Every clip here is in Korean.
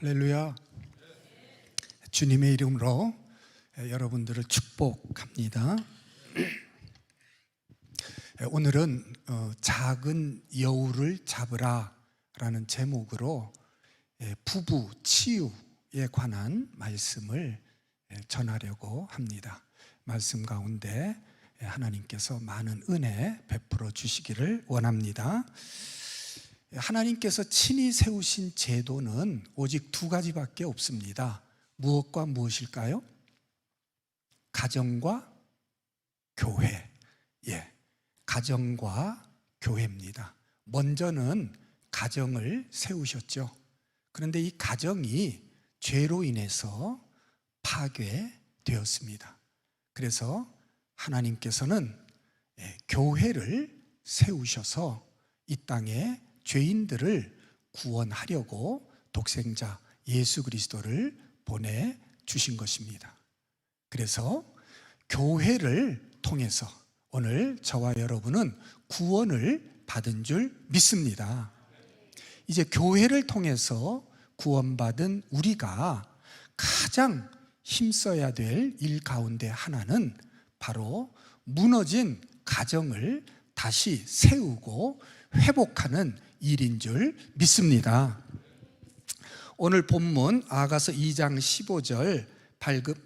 할렐루야. 주님의 이름으로 여러분들을 축복합니다. 오늘은 작은 여우를 잡으라 라는 제목으로 부부 치유에 관한 말씀을 전하려고 합니다. 말씀 가운데 하나님께서 많은 은혜 베풀어 주시기를 원합니다. 하나님께서 친히 세우신 제도는 오직 두 가지밖에 없습니다. 무엇과 무엇일까요? 가정과 교회. 가정과 교회입니다. 먼저는 가정을 세우셨죠. 그런데 이 가정이 죄로 인해서 파괴되었습니다. 그래서 하나님께서는 교회를 세우셔서 이 땅에 죄인들을 구원하려고 독생자 예수 그리스도를 보내주신 것입니다. 그래서 교회를 통해서 오늘 저와 여러분은 구원을 받은 줄 믿습니다. 이제 교회를 통해서 구원받은 우리가 가장 힘써야 될 일 가운데 하나는 바로 무너진 가정을 다시 세우고 회복하는 일인 줄 믿습니다. 오늘 본문 아가서 2장 15절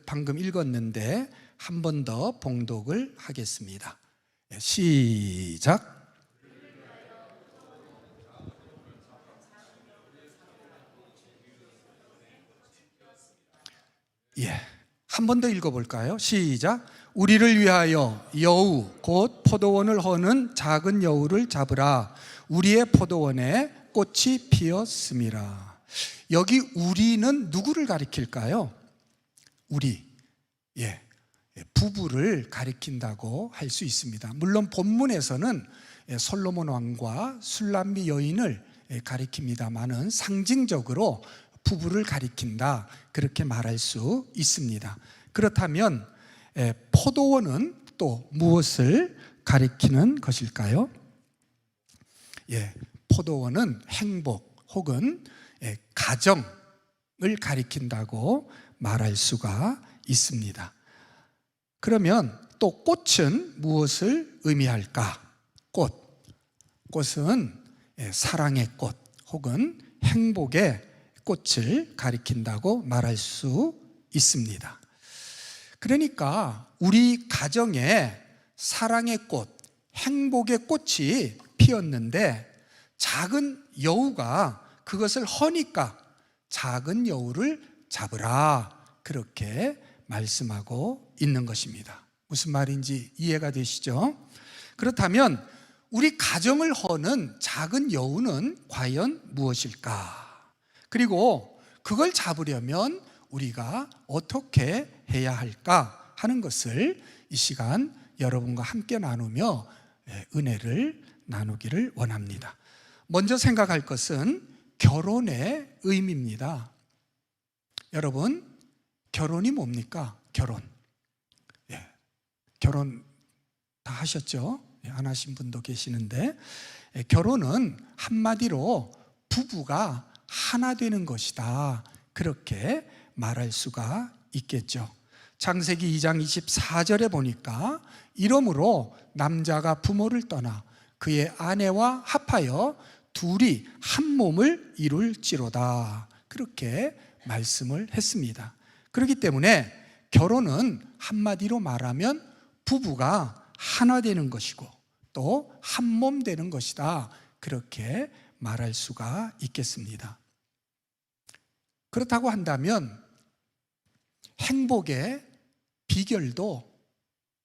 방금 읽었는데 한 번 더 봉독을 하겠습니다. 시작. 한 번 더 읽어볼까요? 시작. 우리를 위하여 여우 곧 포도원을 허는 작은 여우를 잡으라. 우리의 포도원에 꽃이 피었음이라. 여기 우리는 누구를 가리킬까요? 우리, 부부를 가리킨다고 할 수 있습니다. 물론 본문에서는 솔로몬 왕과 술람미 여인을 가리킵니다마는 상징적으로 부부를 가리킨다, 그렇게 말할 수 있습니다. 그렇다면 포도원은 또 무엇을 가리키는 것일까요? 포도원은 행복 혹은 가정을 가리킨다고 말할 수가 있습니다. 그러면 또 꽃은 무엇을 의미할까? 꽃은 사랑의 꽃 혹은 행복의 꽃을 가리킨다고 말할 수 있습니다. 그러니까 우리 가정에 사랑의 꽃, 행복의 꽃이 피었는데 작은 여우가 그것을 허니까 작은 여우를 잡으라, 그렇게 말씀하고 있는 것입니다. 무슨 말인지 이해가 되시죠? 그렇다면 우리 가정을 허는 작은 여우는 과연 무엇일까? 그리고 그걸 잡으려면 우리가 어떻게 해야 할까 하는 것을 이 시간 여러분과 함께 나누며 은혜를 나누기를 원합니다. 먼저 생각할 것은 결혼의 의미입니다. 여러분, 결혼이 뭡니까? 결혼 다 하셨죠? 안 하신 분도 계시는데, 결혼은 한마디로 부부가 하나 되는 것이다, 그렇게 말할 수가 있겠죠. 창세기 2장 24절에 보니까 이러므로 남자가 부모를 떠나 그의 아내와 합하여 둘이 한 몸을 이룰지로다, 그렇게 말씀을 했습니다. 그렇기 때문에 결혼은 한마디로 말하면 부부가 하나 되는 것이고 또 한 몸 되는 것이다, 그렇게 말할 수가 있겠습니다. 그렇다고 한다면 행복의 비결도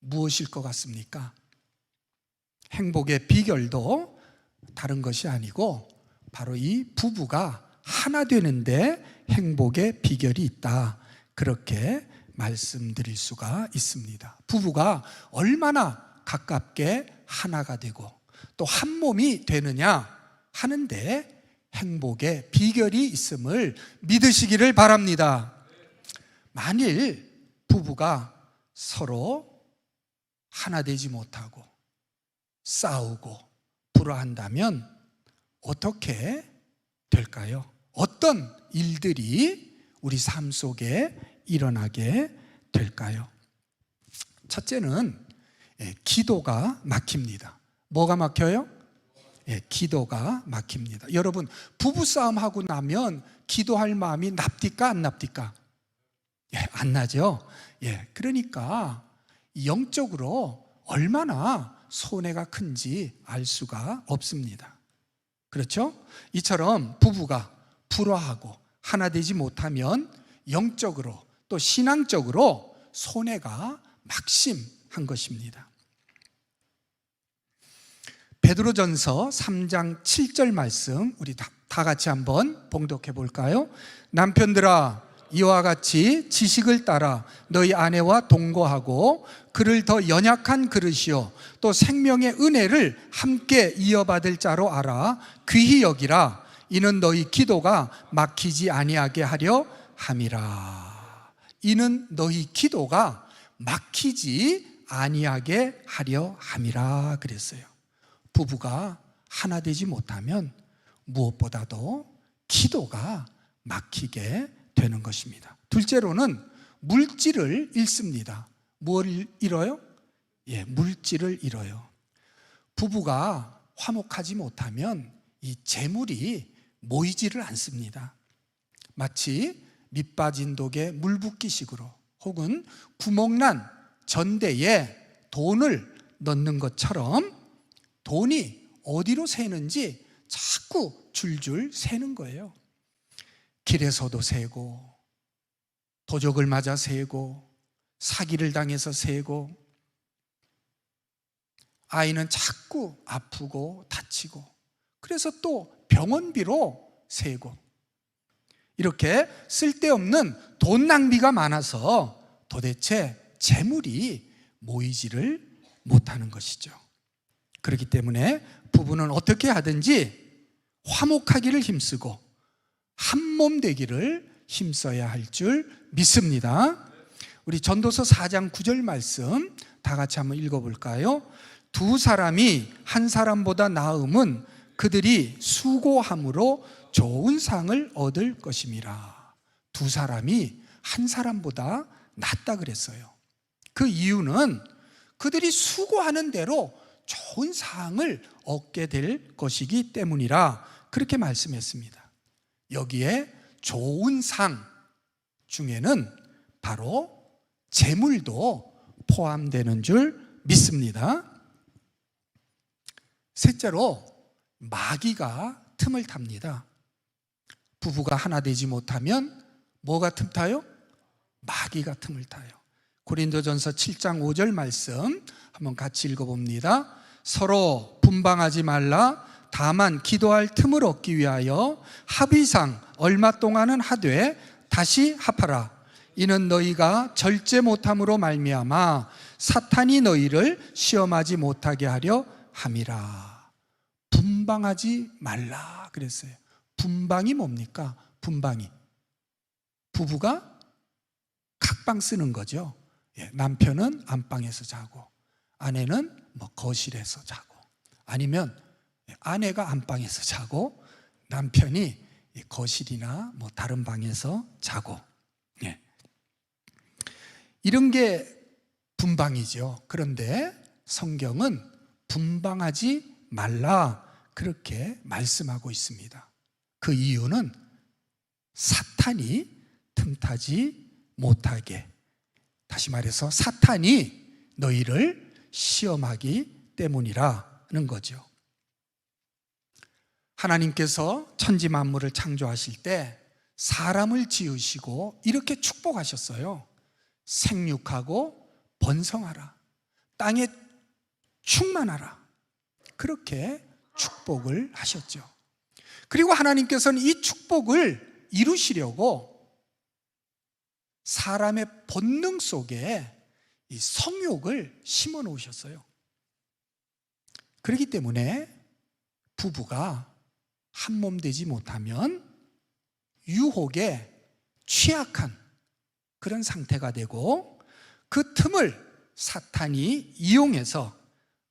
무엇일 것 같습니까? 행복의 비결도 다른 것이 아니고 바로 이 부부가 하나 되는데 행복의 비결이 있다, 그렇게 말씀드릴 수가 있습니다. 부부가 얼마나 가깝게 하나가 되고 또 한 몸이 되느냐 하는데 행복의 비결이 있음을 믿으시기를 바랍니다. 만일 부부가 서로 하나 되지 못하고 싸우고 불화한다면 어떻게 될까요? 어떤 일들이 우리 삶 속에 일어나게 될까요? 첫째는 기도가 막힙니다. 뭐가 막혀요? 기도가 막힙니다. 여러분, 부부싸움 하고 나면 기도할 마음이 납니까 안 납니까? 안 나죠? 그러니까 영적으로 얼마나 손해가 큰지 알 수가 없습니다. 그렇죠? 이처럼 부부가 불화하고 하나 되지 못하면 영적으로 또 신앙적으로 손해가 막심한 것입니다. 베드로전서 3장 7절 말씀 우리 다 같이 한번 봉독해 볼까요? 남편들아, 이와 같이 지식을 따라 너희 아내와 동거하고 그를 더 연약한 그릇이요 또 생명의 은혜를 함께 이어받을 자로 알아 귀히 여기라. 이는 너희 기도가 막히지 아니하게 하려 함이라. 이는 너희 기도가 막히지 아니하게 하려 함이라 그랬어요. 부부가 하나 되지 못하면 무엇보다도 기도가 막히게 되는 것입니다. 둘째로는 물질을 잃습니다. 뭘 잃어요? 물질을 잃어요. 부부가 화목하지 못하면 이 재물이 모이지를 않습니다. 마치 밑 빠진 독에 물 붓기식으로 혹은 구멍난 전대에 돈을 넣는 것처럼 돈이 어디로 새는지 자꾸 줄줄 새는 거예요. 길에서도 새고, 도적을 맞아 새고, 사기를 당해서 새고, 아이는 자꾸 아프고 다치고, 그래서 또 병원비로 새고, 이렇게 쓸데없는 돈 낭비가 많아서 도대체 재물이 모이지를 못하는 것이죠. 그렇기 때문에 부부는 어떻게 하든지 화목하기를 힘쓰고 한몸 되기를 힘써야 할 줄 믿습니다. 우리 전도서 4장 9절 말씀 다 같이 한번 읽어볼까요? 두 사람이 한 사람보다 나음은 그들이 수고함으로 좋은 상을 얻을 것임이라. 두 사람이 한 사람보다 낫다 그랬어요. 그 이유는 그들이 수고하는 대로 좋은 상을 얻게 될 것이기 때문이라 그렇게 말씀했습니다. 여기에 좋은 상 중에는 바로 재물도 포함되는 줄 믿습니다. 셋째로 마귀가 틈을 탑니다. 부부가 하나 되지 못하면 뭐가 틈 타요? 마귀가 틈을 타요. 고린도전서 7장 5절 말씀 한번 같이 읽어봅니다. 서로 분방하지 말라. 다만 기도할 틈을 얻기 위하여 합의상 얼마 동안은 하되 다시 합하라. 이는 너희가 절제 못함으로 말미암아 사탄이 너희를 시험하지 못하게 하려 함이라. 분방하지 말라 그랬어요. 분방이 뭡니까? 분방이 부부가 각방 쓰는 거죠. 남편은 안방에서 자고 아내는 거실에서 자고, 아니면 아내가 안방에서 자고 남편이 거실이나 다른 방에서 자고, 이런 게 분방이죠. 그런데 성경은 분방하지 말라 그렇게 말씀하고 있습니다. 그 이유는 사탄이 틈타지 못하게, 다시 말해서 사탄이 너희를 시험하기 때문이라는 거죠. 하나님께서 천지 만물을 창조하실 때 사람을 지으시고 이렇게 축복하셨어요. 생육하고 번성하라, 땅에 충만하라, 그렇게 축복을 하셨죠. 그리고 하나님께서는 이 축복을 이루시려고 사람의 본능 속에 이 성욕을 심어 놓으셨어요. 그렇기 때문에 부부가 한 몸 되지 못하면 유혹에 취약한 그런 상태가 되고, 그 틈을 사탄이 이용해서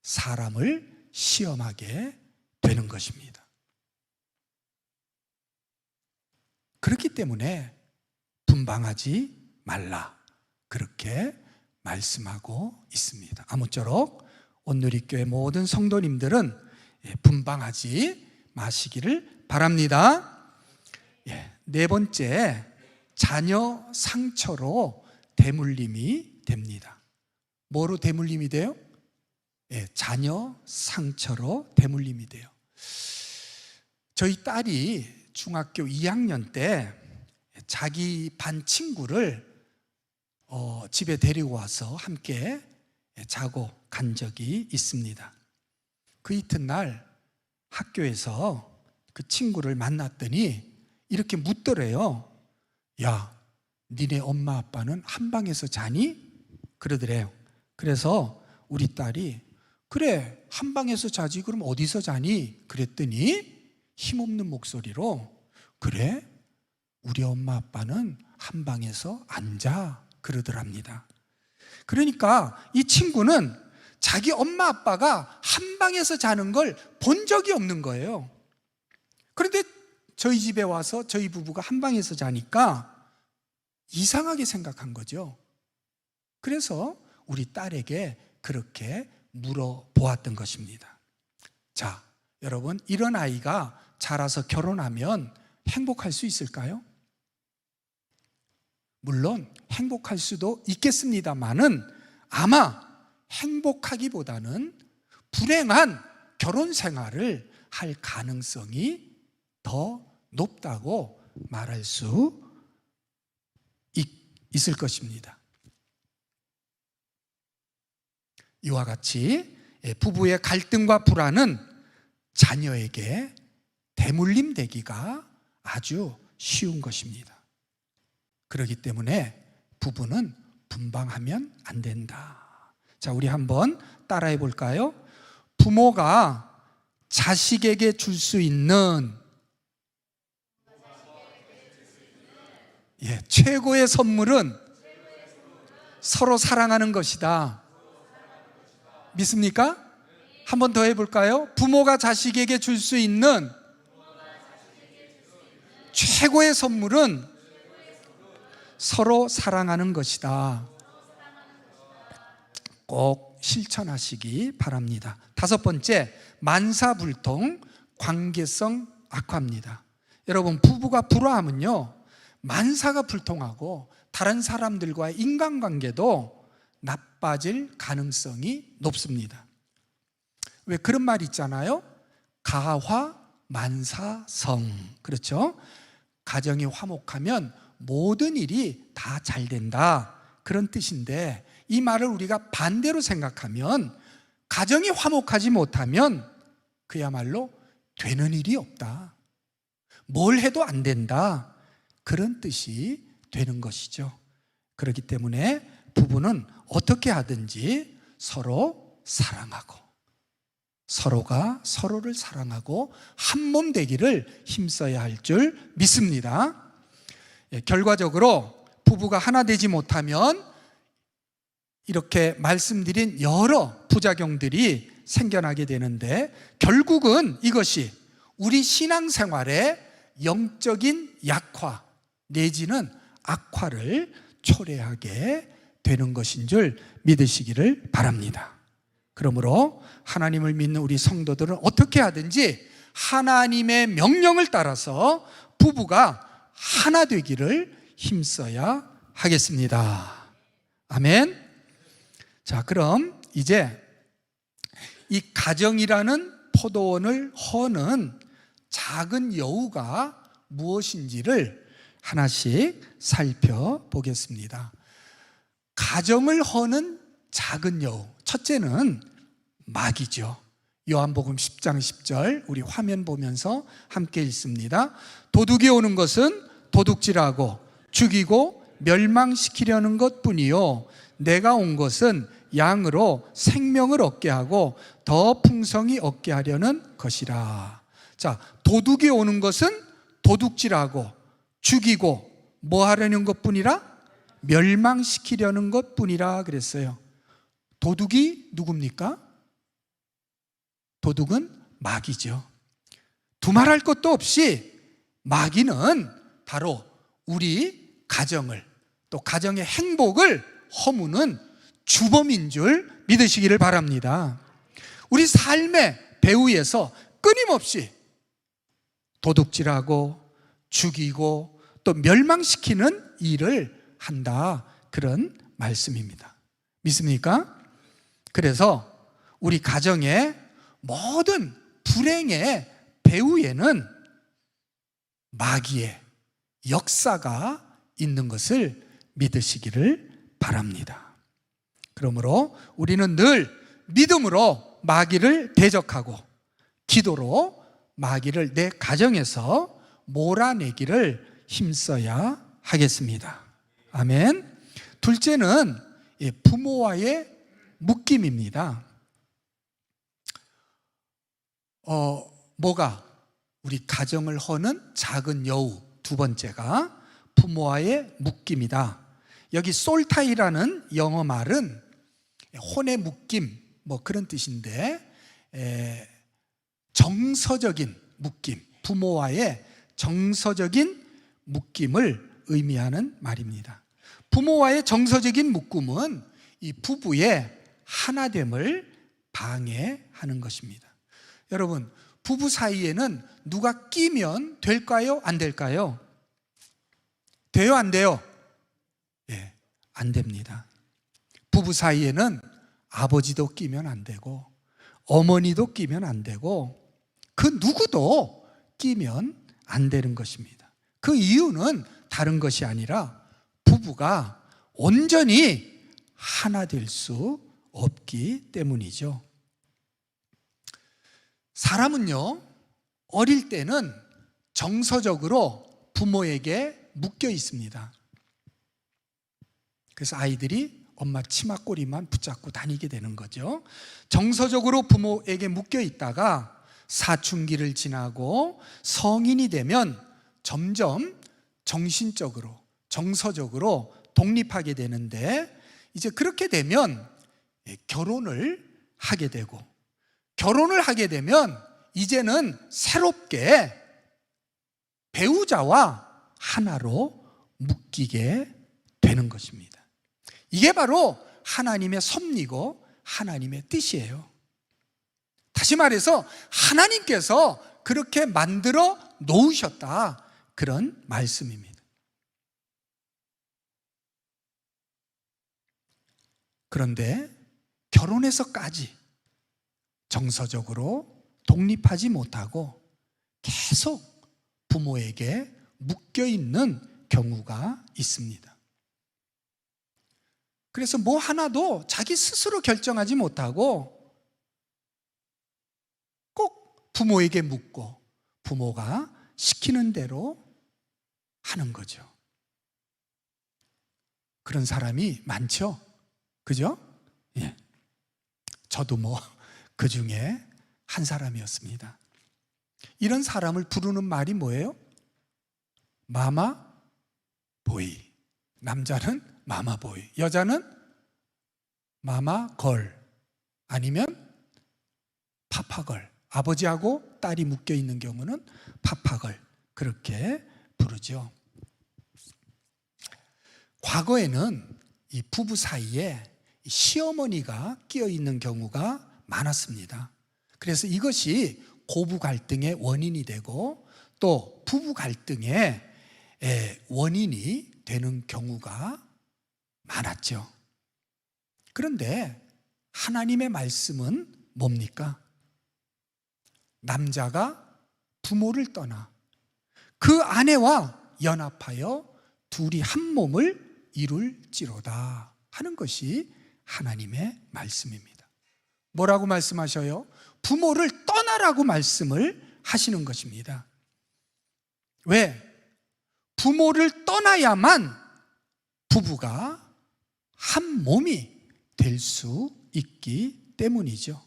사람을 시험하게 되는 것입니다. 그렇기 때문에 분방하지 말라, 그렇게 말씀하고 있습니다. 아무쪼록 온누리교회 모든 성도님들은 분방하지 마시기를 바랍니다. 네 번째, 자녀 상처로 대물림이 됩니다. 뭐로 대물림이 돼요? 자녀 상처로 대물림이 돼요. 저희 딸이 중학교 2학년 때 자기 반 친구를 집에 데리고 와서 함께 자고 간 적이 있습니다. 그 이튿날 학교에서 그 친구를 만났더니 이렇게 묻더래요. 야, 니네 엄마 아빠는 한 방에서 자니? 그러더래요. 그래서 우리 딸이 그래, 한 방에서 자지. 그럼 어디서 자니? 그랬더니 힘없는 목소리로 그래, 우리 엄마 아빠는 한 방에서 안 자, 그러더랍니다. 그러니까 이 친구는 자기 엄마 아빠가 한 방에서 자는 걸 본 적이 없는 거예요. 그런데 저희 집에 와서 저희 부부가 한 방에서 자니까 이상하게 생각한 거죠. 그래서 우리 딸에게 그렇게 물어보았던 것입니다. 자, 여러분, 이런 아이가 자라서 결혼하면 행복할 수 있을까요? 물론 행복할 수도 있겠습니다만은 아마 행복하기보다는 불행한 결혼 생활을 할 가능성이 더 높다고 말할 수 있을 것입니다. 이와 같이 부부의 갈등과 불안은 자녀에게 대물림 되기가 아주 쉬운 것입니다. 그렇기 때문에 부부는 분방하면 안 된다. 자, 우리 한번 따라해 볼까요? 부모가 자식에게 줄 수 있는 최고의 선물은 서로 사랑하는 것이다. 믿습니까? 한 번 더 해볼까요? 부모가 자식에게 줄 수 있는 최고의 선물은 서로 사랑하는 것이다. 꼭 실천하시기 바랍니다. 다섯 번째, 만사불통 관계성 악화입니다. 여러분, 부부가 불화하면요, 만사가 불통하고 다른 사람들과의 인간관계도 나빠질 가능성이 높습니다. 왜 그런 말 있잖아요? 가화만사성. 그렇죠? 가정이 화목하면 모든 일이 다 잘 된다, 그런 뜻인데, 이 말을 우리가 반대로 생각하면 가정이 화목하지 못하면 그야말로 되는 일이 없다, 뭘 해도 안 된다, 그런 뜻이 되는 것이죠. 그렇기 때문에 부부는 어떻게 하든지 서로 사랑하고, 서로가 서로를 사랑하고 한 몸 되기를 힘써야 할 줄 믿습니다. 결과적으로 부부가 하나 되지 못하면 이렇게 말씀드린 여러 부작용들이 생겨나게 되는데, 결국은 이것이 우리 신앙생활의 영적인 약화 내지는 악화를 초래하게 되는 것인 줄 믿으시기를 바랍니다. 그러므로 하나님을 믿는 우리 성도들은 어떻게 하든지 하나님의 명령을 따라서 부부가 하나 되기를 힘써야 하겠습니다. 아멘. 자, 그럼 이제 이 가정이라는 포도원을 허는 작은 여우가 무엇인지를 하나씩 살펴보겠습니다. 가정을 허는 작은 여우, 첫째는 마귀죠. 요한복음 10장 10절 우리 화면 보면서 함께 읽습니다. 도둑이 오는 것은 도둑질하고 죽이고 멸망시키려는 것뿐이요, 내가 온 것은 양으로 생명을 얻게 하고 더 풍성히 얻게 하려는 것이라. 자, 도둑이 오는 것은 도둑질하고 죽이고 뭐 하려는 것뿐이라? 멸망시키려는 것뿐이라 그랬어요. 도둑이 누굽니까? 도둑은 마귀죠. 두말할 것도 없이 마귀는 바로 우리 가정을, 또 가정의 행복을 허무는 주범인 줄 믿으시기를 바랍니다. 우리 삶의 배후에서 끊임없이 도둑질하고 죽이고 또 멸망시키는 일을 한다, 그런 말씀입니다. 믿습니까? 그래서 우리 가정의 모든 불행의 배후에는 마귀의 역사가 있는 것을 믿으시기를 바랍니다. 그러므로 우리는 늘 믿음으로 마귀를 대적하고 기도로 마귀를 내 가정에서 몰아내기를 힘써야 하겠습니다. 아멘. 둘째는 부모와의 묶임입니다. 뭐가? 우리 가정을 허는 작은 여우. 두 번째가 부모와의 묶임이다. 여기 솔타이라는 영어 말은 혼의 묶임, 뭐 그런 뜻인데, 정서적인 묶임, 부모와의 정서적인 묶임을 의미하는 말입니다. 부모와의 정서적인 묶음은 이 부부의 하나됨을 방해하는 것입니다. 여러분, 부부 사이에는 누가 끼면 될까요? 안 될까요? 돼요? 안 돼요? 예, 안 됩니다. 부부 사이에는 아버지도 끼면 안 되고 어머니도 끼면 안 되고 그 누구도 끼면 안 되는 것입니다. 그 이유는 다른 것이 아니라 부부가 온전히 하나 될 수 없기 때문이죠. 사람은요, 어릴 때는 정서적으로 부모에게 묶여 있습니다. 그래서 아이들이 엄마 치마꼬리만 붙잡고 다니게 되는 거죠. 정서적으로 부모에게 묶여 있다가 사춘기를 지나고 성인이 되면 점점 정신적으로, 정서적으로 독립하게 되는데, 이제 그렇게 되면 결혼을 하게 되고, 결혼을 하게 되면 이제는 새롭게 배우자와 하나로 묶이게 되는 것입니다. 이게 바로 하나님의 섭리고 하나님의 뜻이에요. 다시 말해서 하나님께서 그렇게 만들어 놓으셨다, 그런 말씀입니다. 그런데 결혼해서까지 정서적으로 독립하지 못하고 계속 부모에게 묶여 있는 경우가 있습니다. 그래서 뭐 하나도 자기 스스로 결정하지 못하고 꼭 부모에게 묻고 부모가 시키는 대로 하는 거죠. 그런 사람이 많죠? 그죠? 예. 저도 뭐 그 중에 한 사람이었습니다. 이런 사람을 부르는 말이 뭐예요? 마마 보이. 남자는 마마 보이, 여자는 마마 걸, 아니면 파파걸. 아버지하고 딸이 묶여 있는 경우는 파파걸, 그렇게 부르죠. 과거에는 이 부부 사이에 시어머니가 끼어 있는 경우가 많았습니다. 그래서 이것이 고부 갈등의 원인이 되고 또 부부 갈등의 원인이 되는 경우가 많았죠. 그런데 하나님의 말씀은 뭡니까? 남자가 부모를 떠나 그 아내와 연합하여 둘이 한 몸을 이룰지로다 하는 것이 하나님의 말씀입니다. 뭐라고 말씀하셔요? 부모를 떠나라고 말씀을 하시는 것입니다. 왜? 부모를 떠나야만 부부가 한 몸이 될 수 있기 때문이죠.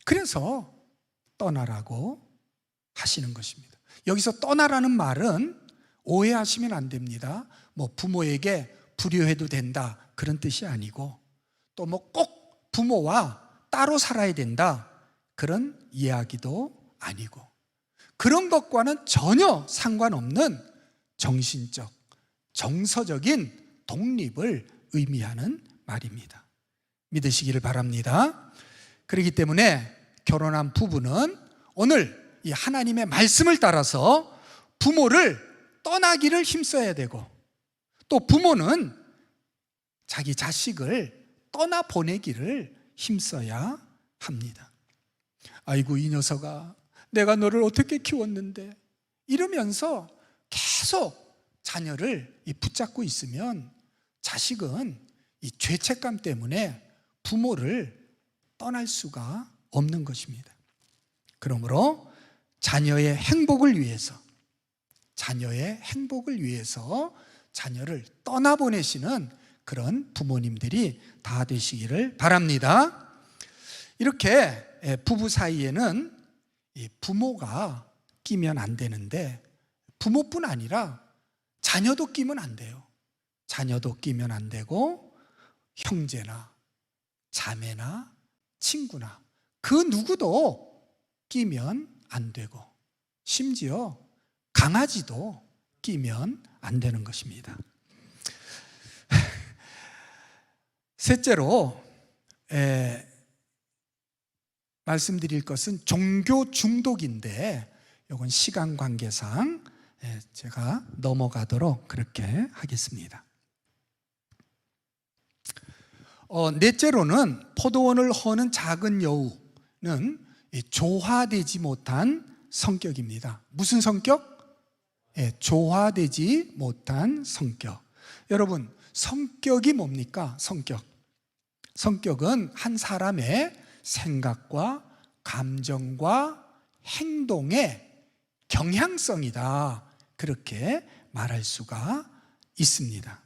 그래서 떠나라고 하시는 것입니다. 여기서 떠나라는 말은 오해하시면 안 됩니다. 뭐 부모에게 불효해도 된다, 그런 뜻이 아니고, 또 뭐 꼭 부모와 따로 살아야 된다, 그런 이야기도 아니고, 그런 것과는 전혀 상관없는 정신적, 정서적인 독립을 의미하는 말입니다. 믿으시기를 바랍니다. 그렇기 때문에 결혼한 부부는 오늘 이 하나님의 말씀을 따라서 부모를 떠나기를 힘써야 되고, 또 부모는 자기 자식을 떠나보내기를 힘써야 합니다. 아이고 이 녀석아, 내가 너를 어떻게 키웠는데, 이러면서 계속 자녀를 붙잡고 있으면 자식은 이 죄책감 때문에 부모를 떠날 수가 없는 것입니다. 그러므로 자녀의 행복을 위해서 자녀를 떠나보내시는 그런 부모님들이 다 되시기를 바랍니다. 이렇게 부부 사이에는 부모가 끼면 안 되는데, 부모뿐 아니라 자녀도 끼면 안 돼요. 자녀도 끼면 안 되고, 형제나 자매나 친구나 그 누구도 끼면 안 되고, 심지어 강아지도 끼면 안 되는 것입니다. 셋째로 말씀드릴 것은 종교 중독인데, 이건 시간 관계상 제가 넘어가도록 그렇게 하겠습니다. 넷째로는 포도원을 허는 작은 여우는 조화되지 못한 성격입니다. 무슨 성격? 조화되지 못한 성격. 여러분, 성격이 뭡니까? 성격은 한 사람의 생각과 감정과 행동의 경향성이다, 그렇게 말할 수가 있습니다.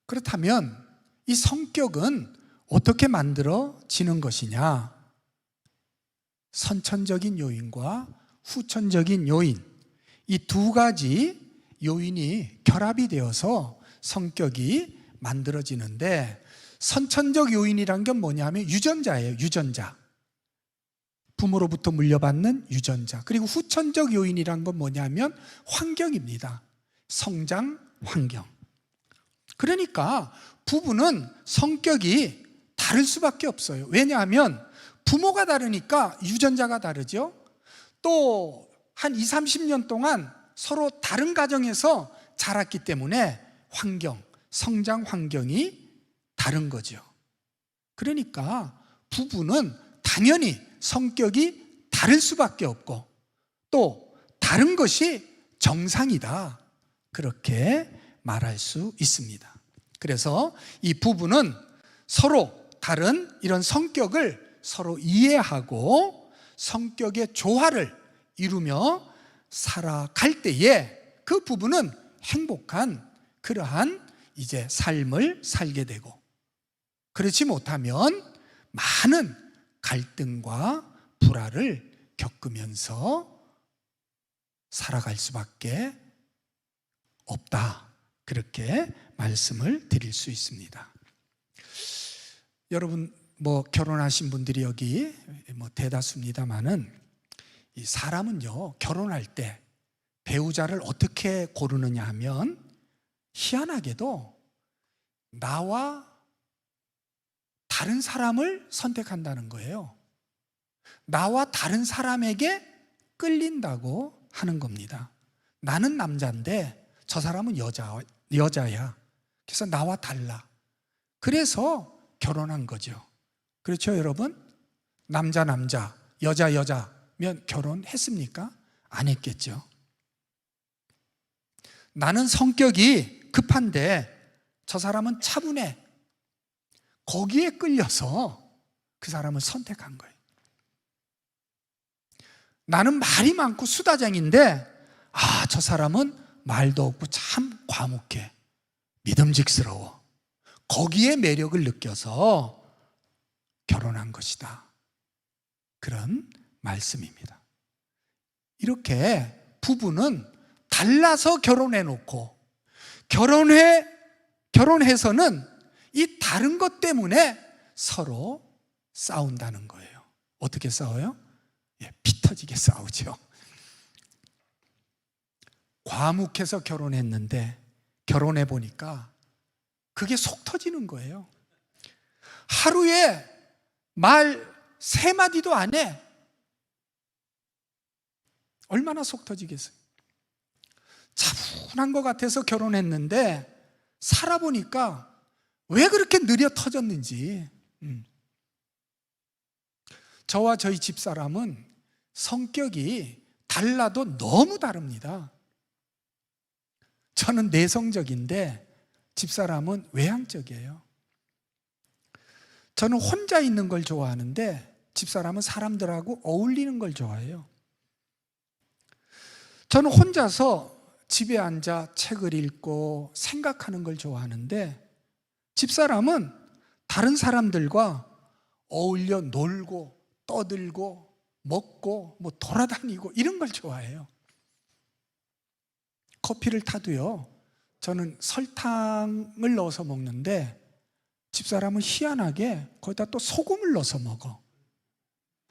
그렇다면 이 성격은 어떻게 만들어지는 것이냐? 선천적인 요인과 후천적인 요인, 이 두 가지 요인이 결합이 되어서 성격이 만들어지는데, 선천적 요인이란 게 뭐냐면 유전자예요. 유전자, 부모로부터 물려받는 유전자. 그리고 후천적 요인이란 건 뭐냐면 환경입니다. 성장 환경. 그러니까 부부는 성격이 다를 수밖에 없어요. 왜냐하면 부모가 다르니까 유전자가 다르죠. 또 한 20, 30년 동안 서로 다른 가정에서 자랐기 때문에 환경, 성장 환경이 다른 거죠. 그러니까 부부는 당연히 성격이 다를 수밖에 없고, 또 다른 것이 정상이다, 그렇게 말할 수 있습니다. 그래서 이 부부는 서로 다른 이런 성격을 서로 이해하고 성격의 조화를 이루며 살아갈 때에 그 부부는 행복한 그러한 이제 삶을 살게 되고, 그렇지 못하면 많은 갈등과 불화를 겪으면서 살아갈 수밖에 없다, 그렇게 말씀을 드릴 수 있습니다. 여러분 결혼하신 분들이 여기 대다수입니다만은, 이 사람은요 결혼할 때 배우자를 어떻게 고르느냐 하면, 희한하게도 나와 다른 사람을 선택한다는 거예요. 나와 다른 사람에게 끌린다고 하는 겁니다. 나는 남자인데 저 사람은 여자야. 그래서 나와 달라. 그래서 결혼한 거죠. 그렇죠, 여러분? 남자, 여자면 결혼했습니까? 안 했겠죠. 나는 성격이 급한데 저 사람은 차분해. 거기에 끌려서 그 사람을 선택한 거예요. 나는 말이 많고 수다쟁인데 저 사람은 말도 없고 참 과묵해, 믿음직스러워. 거기에 매력을 느껴서 결혼한 것이다, 그런 말씀입니다. 이렇게 부부는 달라서 결혼해놓고, 결혼해서는 이 다른 것 때문에 서로 싸운다는 거예요. 어떻게 싸워요? 피 터지게 싸우죠. 과묵해서 결혼했는데 결혼해 보니까 그게 속 터지는 거예요. 하루에 말 3마디도 안 해. 얼마나 속 터지겠어요. 차분한 것 같아서 결혼했는데 살아보니까 왜 그렇게 느려 터졌는지. 저와 저희 집사람은 성격이 달라도 너무 다릅니다. 저는 내성적인데 집사람은 외향적이에요. 저는 혼자 있는 걸 좋아하는데 집사람은 사람들하고 어울리는 걸 좋아해요. 저는 혼자서 집에 앉아 책을 읽고 생각하는 걸 좋아하는데 집사람은 다른 사람들과 어울려 놀고 떠들고 먹고 뭐 돌아다니고 이런 걸 좋아해요. 커피를 타도요, 저는 설탕을 넣어서 먹는데 집사람은 희한하게 거기다 또 소금을 넣어서 먹어.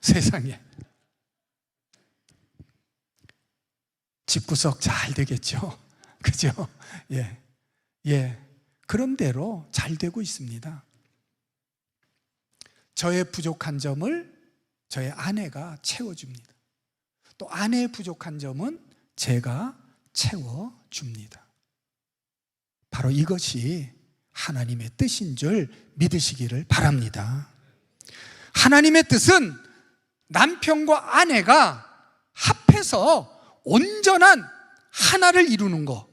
세상에. 집구석 잘 되겠죠? 그죠? 예. 그런 대로 잘 되고 있습니다. 저의 부족한 점을 저의 아내가 채워줍니다. 또 아내의 부족한 점은 제가 채워줍니다. 바로 이것이 하나님의 뜻인 줄 믿으시기를 바랍니다. 하나님의 뜻은 남편과 아내가 합해서 온전한 하나를 이루는 것,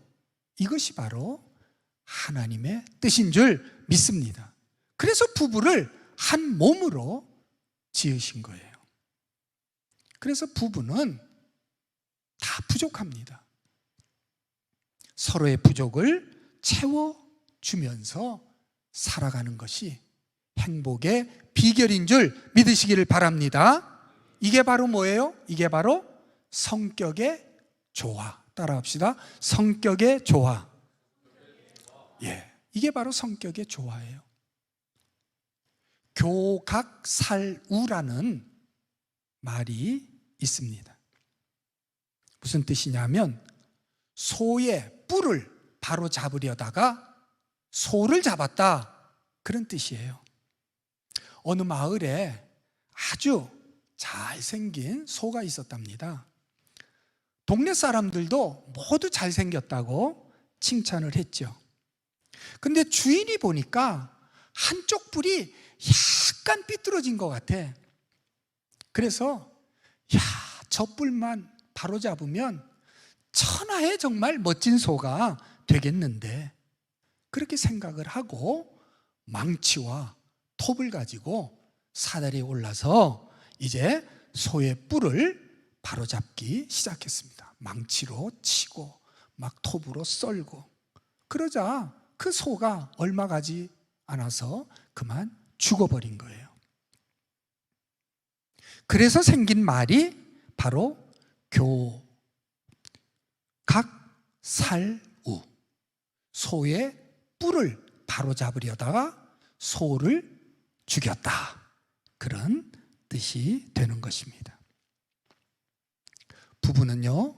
이것이 바로 하나님의 뜻인 줄 믿습니다. 그래서 부부를 한 몸으로 지으신 거예요. 그래서 부부는 다 부족합니다. 서로의 부족을 채워주면서 살아가는 것이 행복의 비결인 줄 믿으시기를 바랍니다. 이게 바로 뭐예요? 이게 바로 성격의 조화. 따라합시다. 성격의 조화. 이게 바로 성격의 조화예요. 교각살우라는 말이 있습니다. 무슨 뜻이냐면 소의 뿔을 바로 잡으려다가 소를 잡았다, 그런 뜻이에요. 어느 마을에 아주 잘생긴 소가 있었답니다. 동네 사람들도 모두 잘생겼다고 칭찬을 했죠. 근데 주인이 보니까 한쪽 뿔이 약간 삐뚤어진 것 같아. 그래서 저 뿔만 바로 잡으면 천하의 정말 멋진 소가 되겠는데, 그렇게 생각을 하고 망치와 톱을 가지고 사다리에 올라서 이제 소의 뿔을 바로잡기 시작했습니다. 망치로 치고 막 톱으로 썰고. 그러자 그 소가 얼마 가지 않아서 그만 죽어버린 거예요. 그래서 생긴 말이 바로 교각살우. 소의 뿔을 바로잡으려다가 소를 죽였다, 그런 뜻이 되는 것입니다. 부부는요,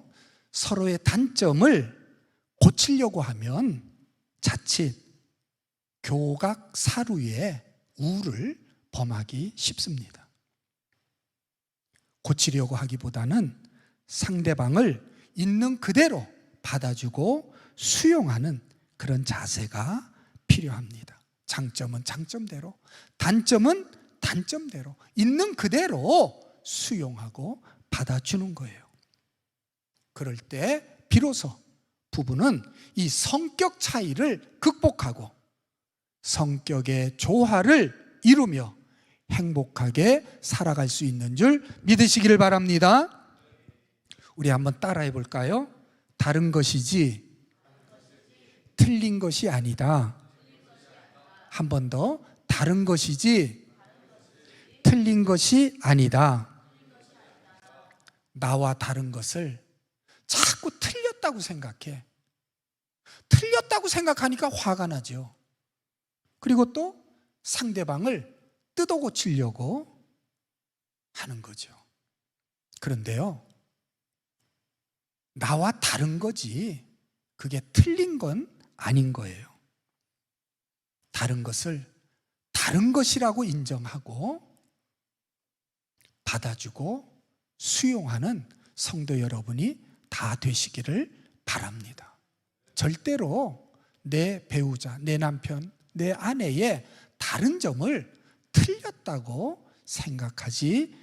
서로의 단점을 고치려고 하면 자칫 교각사루의 우를 범하기 쉽습니다. 고치려고 하기보다는 상대방을 있는 그대로 받아주고 수용하는 그런 자세가 필요합니다. 장점은 장점대로, 단점은 단점대로 있는 그대로 수용하고 받아주는 거예요. 그럴 때 비로소 부부는 이 성격 차이를 극복하고 성격의 조화를 이루며 행복하게 살아갈 수 있는 줄 믿으시기를 바랍니다. 우리 한번 따라해 볼까요? 다른 것이지 틀린 것이 아니다. 한 번 더. 다른 것이지 틀린 것이 아니다. 나와 다른 것을 자꾸 틀렸다고 생각해. 틀렸다고 생각하니까 화가 나죠. 그리고 또 상대방을 뜯어 고치려고 하는 거죠. 그런데요, 나와 다른 거지 그게 틀린 건 아닌 거예요. 다른 것을 다른 것이라고 인정하고 받아주고 수용하는 성도 여러분이 다 되시기를 바랍니다. 절대로 내 배우자, 내 남편, 내 아내의 다른 점을 틀렸다고 생각하지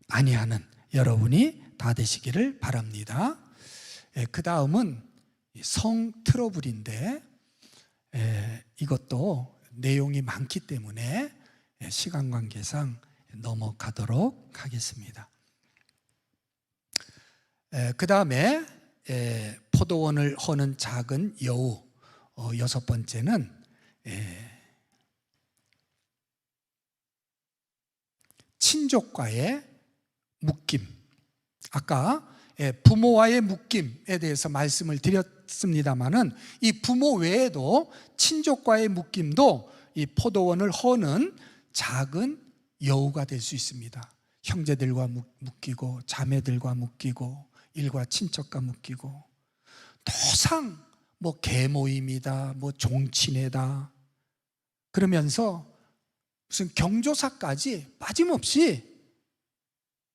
아니하는 여러분이 다 되시기를 바랍니다. 그 다음은 성 트러블인데, 이것도 내용이 많기 때문에 시간 관계상 넘어가도록 하겠습니다. 그 다음에 포도원을 허는 작은 여우, 여섯 번째는 친족과의 묶임. 아까 부모와의 묶임에 대해서 말씀을 드렸습니다마는 이 부모 외에도 친족과의 묶임도 이 포도원을 허는 작은 여우가 될 수 있습니다. 형제들과 묶이고 자매들과 묶이고 일과 친척과 묶이고, 도상 뭐 계모임이다, 뭐 종친회다 그러면서 무슨 경조사까지 빠짐없이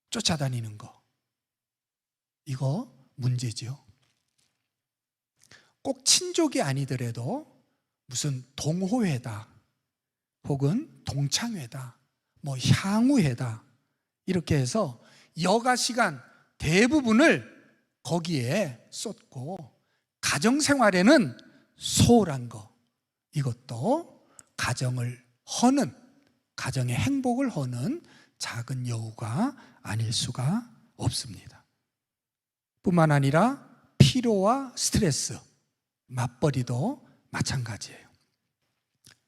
쫓아다니는 거, 이거 문제죠. 꼭 친족이 아니더라도 무슨 동호회다 혹은 동창회다, 뭐 향후회다, 이렇게 해서 여가 시간 대부분을 거기에 쏟고 가정생활에는 소홀한 거, 이것도 가정을 허는, 가정의 행복을 허는 작은 여우가 아닐 수가 없습니다. 뿐만 아니라 피로와 스트레스, 맞벌이도 마찬가지예요.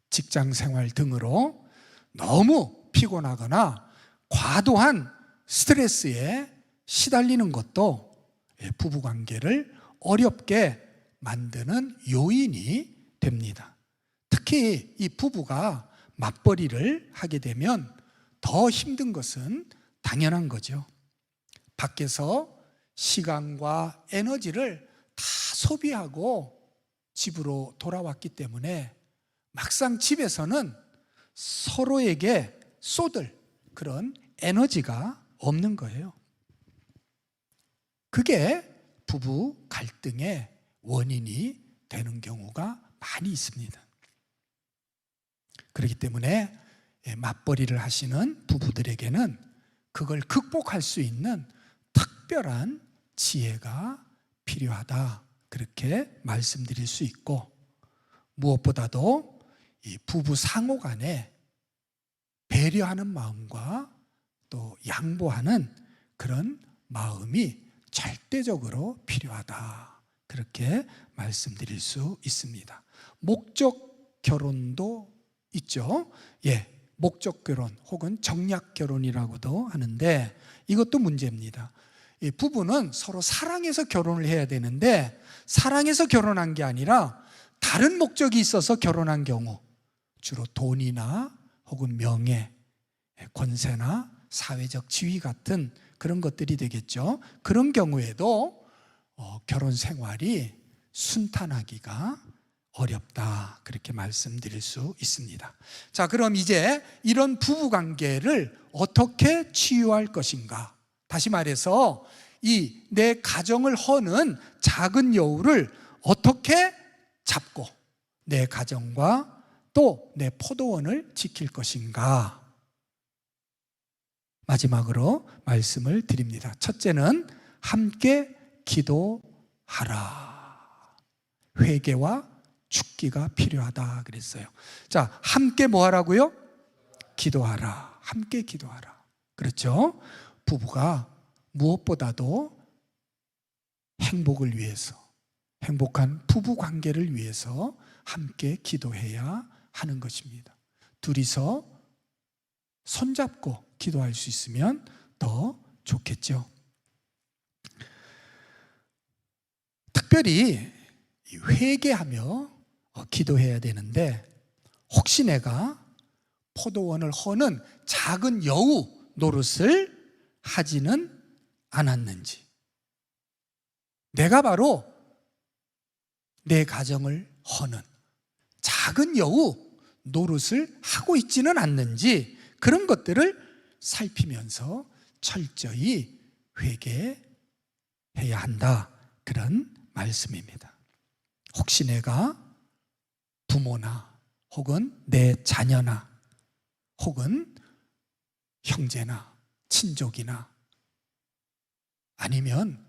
직장생활 등으로 너무 피곤하거나 과도한 스트레스에 시달리는 것도 부부관계를 어렵게 만드는 요인이 됩니다. 특히 이 부부가 맞벌이를 하게 되면 더 힘든 것은 당연한 거죠. 밖에서 시간과 에너지를 다 소비하고 집으로 돌아왔기 때문에 막상 집에서는 서로에게 쏟을 그런 에너지가 없는 거예요. 그게 부부 갈등의 원인이 되는 경우가 많이 있습니다. 그렇기 때문에 맞벌이를 하시는 부부들에게는 그걸 극복할 수 있는 특별한 지혜가 필요하다, 그렇게 말씀드릴 수 있고, 무엇보다도 이 부부 상호 간에 배려하는 마음과 또 양보하는 그런 마음이 절대적으로 필요하다, 그렇게 말씀드릴 수 있습니다. 목적 결혼도 있죠. 목적 결혼 혹은 정략 결혼이라고도 하는데 이것도 문제입니다. 부부는 서로 사랑해서 결혼을 해야 되는데 사랑해서 결혼한 게 아니라 다른 목적이 있어서 결혼한 경우, 주로 돈이나 혹은 명예, 권세나 사회적 지위 같은 그런 것들이 되겠죠. 그런 경우에도 결혼 생활이 순탄하기가 어렵다, 그렇게 말씀드릴 수 있습니다. 자, 그럼 이제 이런 부부관계를 어떻게 치유할 것인가? 다시 말해서 이 내 가정을 허는 작은 여우를 어떻게 잡고 내 가정과 또 내 포도원을 지킬 것인가? 마지막으로 말씀을 드립니다. 첫째는 함께 기도하라. 회개와 죽기가 필요하다 그랬어요. 자, 함께 뭐 하라고요? 기도하라. 함께 기도하라. 그렇죠? 부부가 무엇보다도 행복을 위해서, 행복한 부부 관계를 위해서 함께 기도해야 하는 것입니다. 둘이서 손잡고 기도할 수 있으면 더 좋겠죠. 특별히 회개하며 기도해야 되는데, 혹시 내가 포도원을 허는 작은 여우 노릇을 하지는 않았는지, 내가 바로 내 가정을 허는 작은 여우 노릇을 하고 있지는 않는지, 그런 것들을 살피면서 철저히 회개해야 한다, 그런 말씀입니다. 혹시 내가 부모나 혹은 내 자녀나 혹은 형제나 친족이나 아니면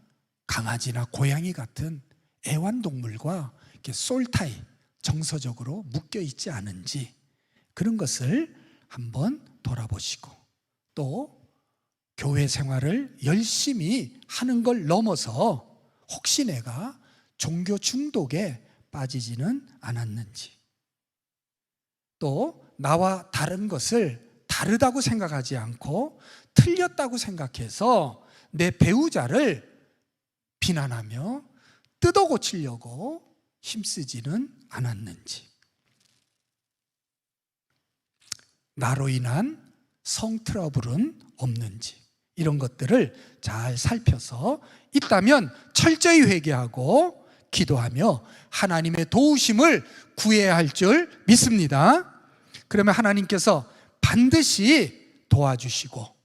강아지나 고양이 같은 애완동물과 이렇게 솔타이 정서적으로 묶여 있지 않은지, 그런 것을 한번 돌아보시고, 또 교회 생활을 열심히 하는 걸 넘어서 혹시 내가 종교 중독에 빠지지는 않았는지, 또 나와 다른 것을 다르다고 생각하지 않고 틀렸다고 생각해서 내 배우자를 비난하며 뜯어 고치려고 힘쓰지는 않았는지, 나로 인한 성 트러블은 없는지, 이런 것들을 잘 살펴서 있다면 철저히 회개하고 기도하며 하나님의 도우심을 구해야 할 줄 믿습니다. 그러면 하나님께서 반드시 도와주시고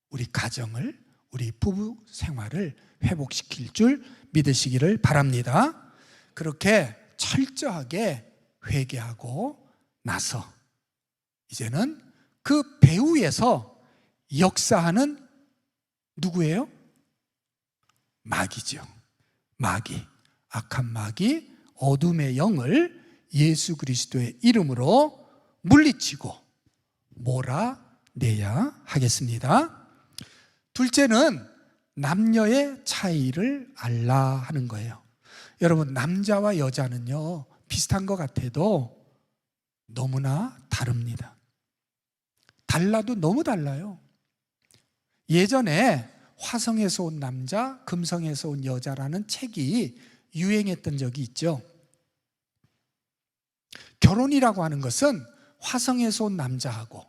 우리 가정을, 우리 부부 생활을 회복시킬 줄 믿으시기를 바랍니다. 그렇게 철저하게 회개하고 나서 이제는 그 배후에서 역사하는 누구예요? 마귀죠. 마귀, 악한 마귀, 어둠의 영을 예수 그리스도의 이름으로 물리치고 몰아내야 하겠습니다. 둘째는 남녀의 차이를 알라 하는 거예요. 여러분, 남자와 여자는요, 비슷한 것 같아도 너무나 다릅니다. 달라도 너무 달라요. 예전에 화성에서 온 남자, 금성에서 온 여자라는 책이 유행했던 적이 있죠. 결혼이라고 하는 것은 화성에서 온 남자하고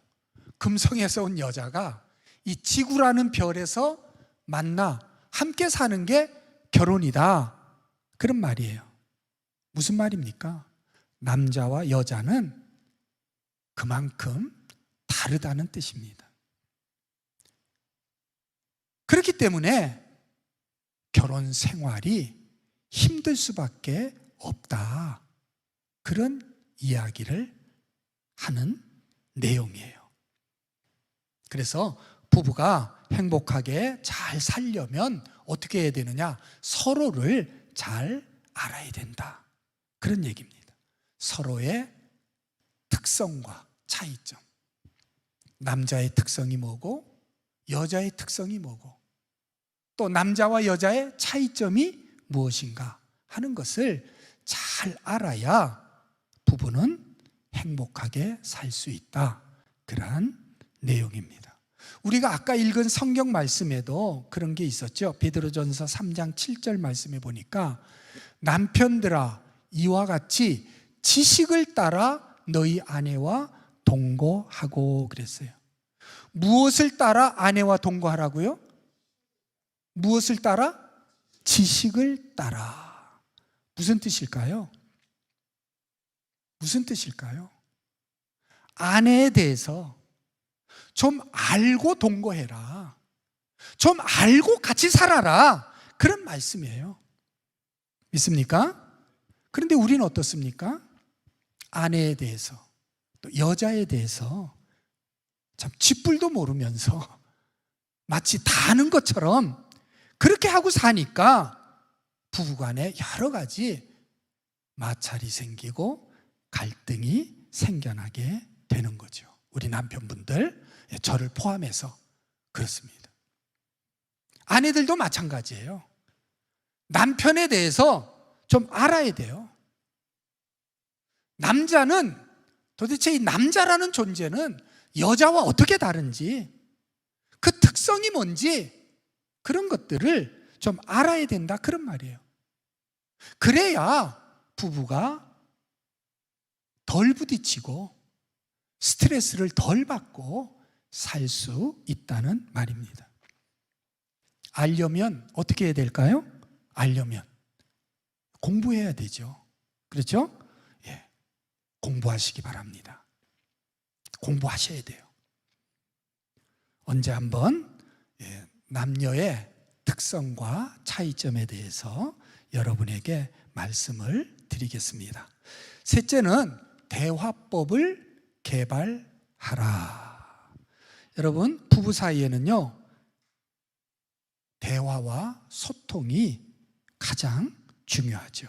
금성에서 온 여자가 이 지구라는 별에서 만나 함께 사는 게 결혼이다, 그런 말이에요. 무슨 말입니까? 남자와 여자는 그만큼 다르다는 뜻입니다. 그렇기 때문에 결혼 생활이 힘들 수밖에 없다, 그런 이야기를 하는 내용이에요. 그래서 부부가 행복하게 잘 살려면 어떻게 해야 되느냐? 서로를 잘 알아야 된다, 그런 얘기입니다. 서로의 특성과 차이점, 남자의 특성이 뭐고 여자의 특성이 뭐고 또 남자와 여자의 차이점이 무엇인가 하는 것을 잘 알아야 부부는 행복하게 살 수 있다, 그러한 내용입니다. 우리가 아까 읽은 성경 말씀에도 그런 게 있었죠. 베드로전서 3장 7절 말씀에 보니까 남편들아 이와 같이 지식을 따라 너희 아내와 동거하고 그랬어요. 무엇을 따라 아내와 동거하라고요? 무엇을 따라? 지식을 따라. 무슨 뜻일까요? 무슨 뜻일까요? 아내에 대해서 좀 알고 동거해라, 좀 알고 같이 살아라, 그런 말씀이에요. 믿습니까? 그런데 우리는 어떻습니까? 아내에 대해서, 또 여자에 대해서 참 쥐뿔도 모르면서 마치 다 아는 것처럼 그렇게 하고 사니까 부부간에 여러 가지 마찰이 생기고 갈등이 생겨나게 되는 거죠. 우리 남편분들, 저를 포함해서 그렇습니다. 아내들도 마찬가지예요. 남편에 대해서 좀 알아야 돼요. 남자는 도대체 이 남자라는 존재는 여자와 어떻게 다른지, 그 특성이 뭔지, 그런 것들을 좀 알아야 된다, 그런 말이에요. 그래야 부부가 덜 부딪히고 스트레스를 덜 받고 살 수 있다는 말입니다. 알려면 어떻게 해야 될까요? 알려면 공부해야 되죠. 그렇죠? 예. 공부하시기 바랍니다. 공부하셔야 돼요. 언제 한번 남녀의 특성과 차이점에 대해서 여러분에게 말씀을 드리겠습니다. 셋째는 대화법을 개발하라. 여러분, 부부 사이에는요, 대화와 소통이 가장 중요하죠.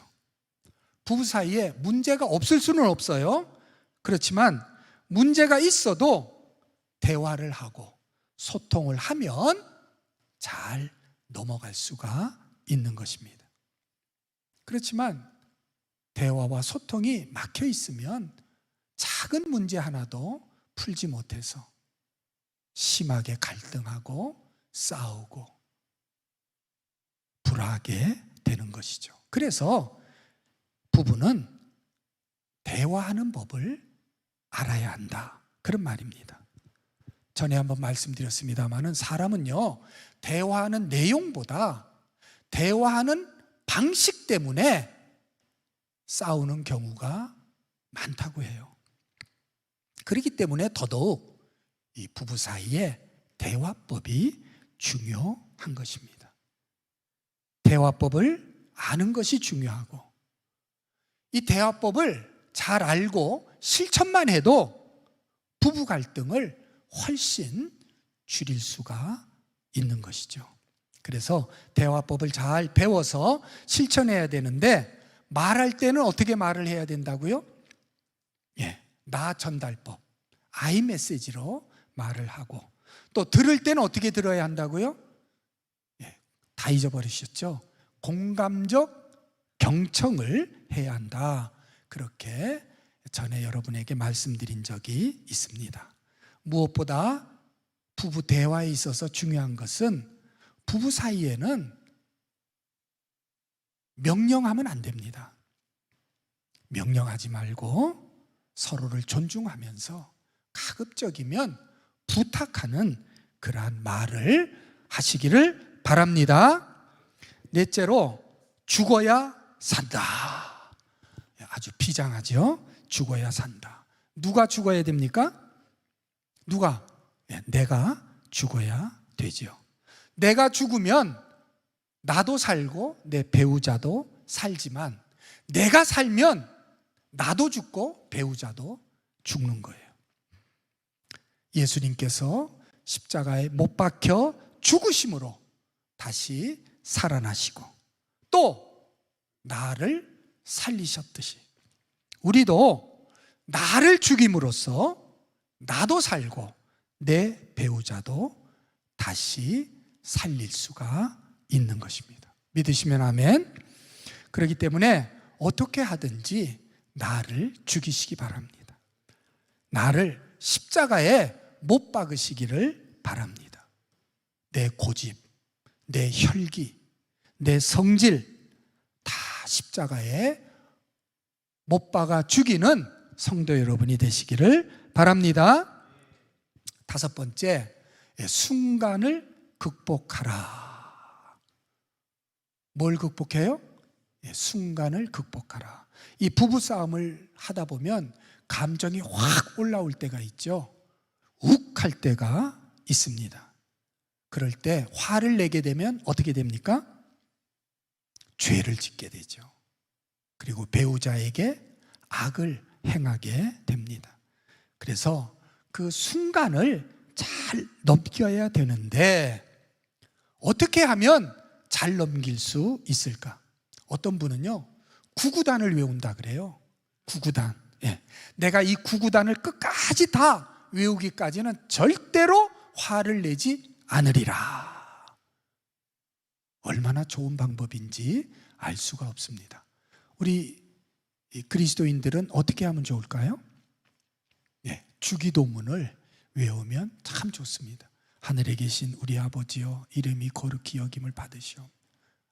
부부 사이에 문제가 없을 수는 없어요. 그렇지만 문제가 있어도 대화를 하고 소통을 하면 잘 넘어갈 수가 있는 것입니다. 그렇지만 대화와 소통이 막혀 있으면 작은 문제 하나도 풀지 못해서 심하게 갈등하고 싸우고 불화하게 되는 것이죠. 그래서 부부는 대화하는 법을 알아야 한다, 그런 말입니다. 전에 한번 말씀드렸습니다마는 사람은요, 대화하는 내용보다 대화하는 방식 때문에 싸우는 경우가 많다고 해요. 그렇기 때문에 더더욱 이 부부 사이에 대화법이 중요한 것입니다. 대화법을 아는 것이 중요하고, 이 대화법을 잘 알고 실천만 해도 부부 갈등을 훨씬 줄일 수가 있는 것이죠. 그래서 대화법을 잘 배워서 실천해야 되는데, 말할 때는 어떻게 말을 해야 된다고요? 나 전달법, 아이 메시지로 말을 하고, 또 들을 때는 어떻게 들어야 한다고요? 다 잊어버리셨죠? 공감적 경청을 해야 한다, 그렇게 전에 여러분에게 말씀드린 적이 있습니다. 무엇보다 부부 대화에 있어서 중요한 것은 부부 사이에는 명령하면 안 됩니다. 명령하지 말고 서로를 존중하면서 가급적이면 부탁하는 그러한 말을 하시기를 바랍니다. 넷째로, 죽어야 산다. 아주 비장하죠? 죽어야 산다. 누가 죽어야 됩니까? 누가? 내가 죽어야 되죠. 내가 죽으면 나도 살고 내 배우자도 살지만, 내가 살면 나도 죽고 배우자도 죽는 거예요. 예수님께서 십자가에 못 박혀 죽으심으로 다시 살아나시고 또 나를 살리셨듯이, 우리도 나를 죽임으로써 나도 살고 내 배우자도 다시 살릴 수가 있는 것입니다. 믿으시면 아멘. 그렇기 때문에 어떻게 하든지 나를 죽이시기 바랍니다. 나를 십자가에 못 박으시기를 바랍니다. 내 고집, 내 혈기, 내 성질 다 십자가에 못 박아 죽이는 성도 여러분이 되시기를 바랍니다. 다섯 번째, 순간을 극복하라. 뭘 극복해요? 순간을 극복하라. 이 부부싸움을 하다 보면 감정이 확 올라올 때가 있죠. 욱 할 때가 있습니다. 그럴 때 화를 내게 되면 어떻게 됩니까? 죄를 짓게 되죠. 그리고 배우자에게 악을 행하게 됩니다. 그래서 그 순간을 잘 넘겨야 되는데, 어떻게 하면 잘 넘길 수 있을까? 어떤 분은요, 구구단을 외운다 그래요. 구구단. 내가 이 구구단을 끝까지 다 외우기까지는 절대로 화를 내지 않으리라. 얼마나 좋은 방법인지 알 수가 없습니다. 우리 그리스도인들은 어떻게 하면 좋을까요? 주기도문을 외우면 참 좋습니다. 하늘에 계신 우리 아버지여, 이름이 거룩히 여김을 받으시오.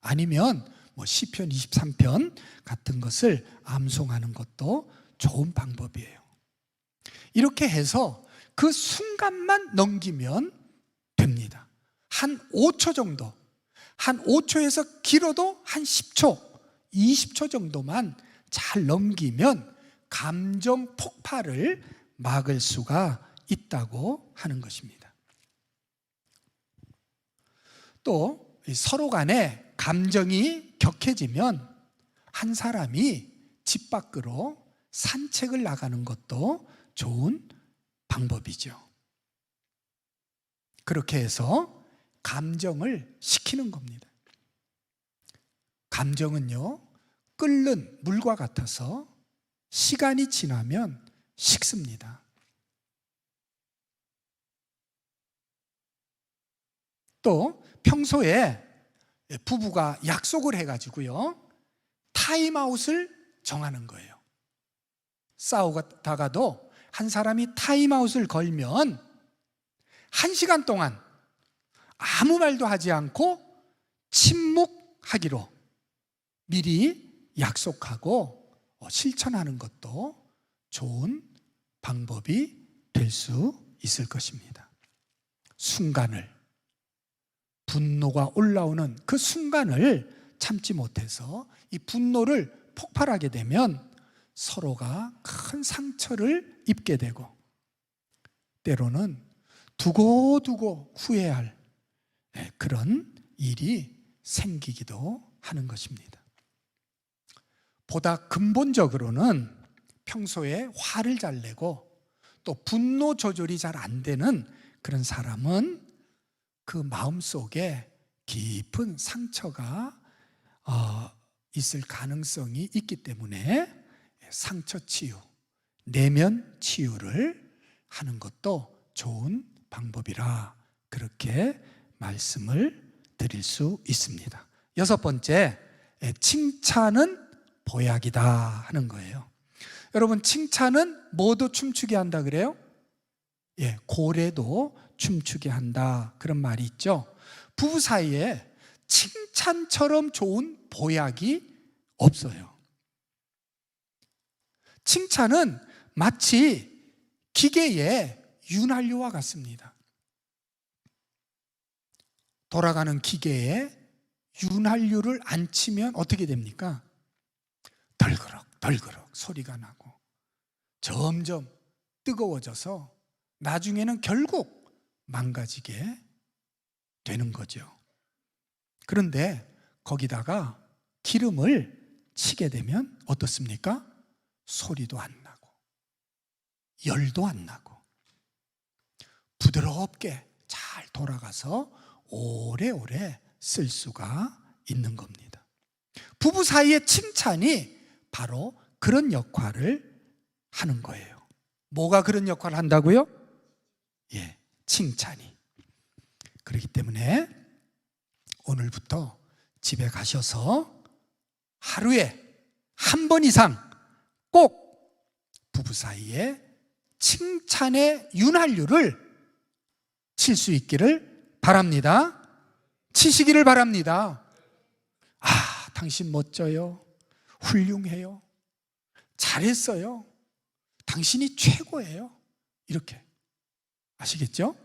아니면 시편 23편 같은 것을 암송하는 것도 좋은 방법이에요. 이렇게 해서 그 순간만 넘기면 됩니다. 한 5초 정도, 한 5초에서 길어도 한 10초, 20초 정도만 잘 넘기면 감정 폭발을 막을 수가 있다고 하는 것입니다. 또 서로 간에 감정이 격해지면 한 사람이 집 밖으로 산책을 나가는 것도 좋은 방법이죠. 그렇게 해서 감정을 식히는 겁니다. 감정은요, 끓는 물과 같아서 시간이 지나면 식습니다. 또 평소에 부부가 약속을 해가지고요, 타임아웃을 정하는 거예요. 싸우다가도 한 사람이 타임아웃을 걸면 1시간 동안 아무 말도 하지 않고 침묵하기로 미리 약속하고 실천하는 것도 좋은 방법이 될 수 있을 것입니다. 순간을, 분노가 올라오는 그 순간을 참지 못해서 이 분노를 폭발하게 되면 서로가 큰 상처를 입게 되고 때로는 두고두고 후회할 그런 일이 생기기도 하는 것입니다. 보다 근본적으로는 평소에 화를 잘 내고 또 분노 조절이 잘 안 되는 그런 사람은 그 마음속에 깊은 상처가 있을 가능성이 있기 때문에 상처 치유, 내면 치유를 하는 것도 좋은 방법이라 그렇게 말씀을 드릴 수 있습니다. 6번째, 칭찬은 보약이다 하는 거예요. 여러분, 칭찬은 뭐도 춤추게 한다 그래요? 고래도 춤추게 한다, 그런 말이 있죠. 부부 사이에 칭찬처럼 좋은 보약이 없어요. 칭찬은 마치 기계의 윤활유와 같습니다. 돌아가는 기계에 윤활유를 안 치면 어떻게 됩니까? 덜그럭 덜그럭 소리가 나고 점점 뜨거워져서 나중에는 결국 망가지게 되는 거죠. 그런데 거기다가 기름을 치게 되면 어떻습니까? 소리도 안 나고 열도 안 나고 부드럽게 잘 돌아가서 오래오래 쓸 수가 있는 겁니다. 부부 사이의 칭찬이 바로 그런 역할을 하는 거예요. 뭐가 그런 역할을 한다고요? 칭찬이. 그렇기 때문에 오늘부터 집에 가셔서 하루에 한 번 이상 꼭 부부 사이에 칭찬의 윤활유를 칠 수 있기를 바랍니다. 치시기를 바랍니다. 당신 멋져요. 훌륭해요. 잘했어요. 당신이 최고예요. 이렇게. 아시겠죠?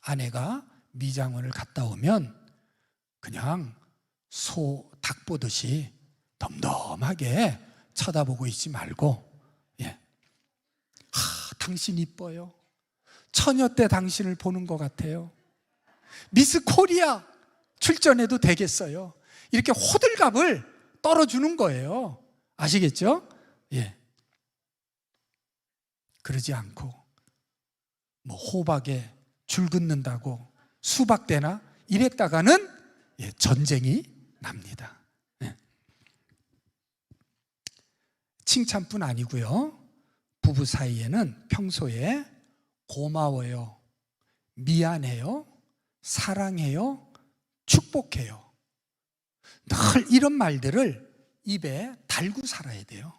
아내가 미장원을 갔다 오면 그냥 닭 보듯이 덤덤하게 쳐다보고 있지 말고, 당신 이뻐요. 처녀 때 당신을 보는 것 같아요. 미스 코리아 출전해도 되겠어요. 이렇게 호들갑을 떨어주는 거예요. 아시겠죠? 그러지 않고 호박에 줄 긋는다고 수박대나 이랬다가는 전쟁이 납니다. 칭찬뿐 아니고요, 부부 사이에는 평소에 고마워요, 미안해요, 사랑해요, 축복해요, 늘 이런 말들을 입에 달고 살아야 돼요.